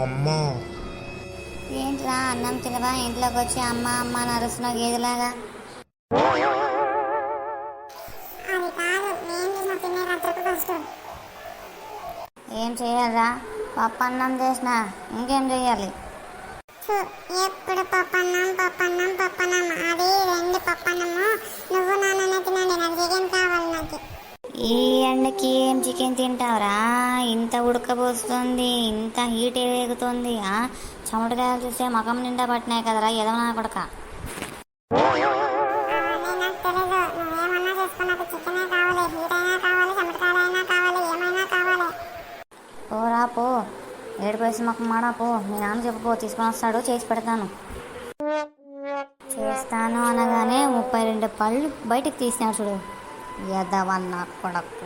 అమ్మా. ఏంట్రా అన్నం తినవా? ఇంట్లోకి వచ్చి అమ్మ అమ్మ అని అరుస్తున్నావు గేదెలాగా. అది కాదు, నేను చూసిన తినే రాత్రికి ఫస్ట్. ఏం చేయాలరా? పప్పు అన్నం చేసిన, ఇంకేం చేయాలి? ఎప్పుడు పప్పన్నం పప్పన్నం పప్పన్నం, అది రెండు పప్పన్నము. నువ్వు నాన్ననే తినండి, నాకు చికెన్ కావాలి. నాకు ఈ ఎండకి ఏం చికెన్ తింటావురా? ఇంత ఉడకబోస్తుంది, ఇంత హీట్ వేగుతుంది. చెమటకాయలు చూస్తే ముఖం నిండా పట్టినాయి కదరా ఎదవనా కొడక. అవన్నీ నాకు తెలీదు. నువ్వేమన్నా చేసుకో, నాకు చికెనే కావాలి. హీట్ అయినా కావాలి, చెమటకాయలైనా కావాలి, ఏమైనా కావాలి. పోరా పో, ఏడుపేసి ముఖం మాడా పో. మీ నాన్న చెప్పు, తీసుకొని వస్తాడు, చేసి పెడతాను. చేస్తాను అనగానే 32 పళ్ళు బయటికి తీసినాడు చూడు, ఎదవన్న కొడకు.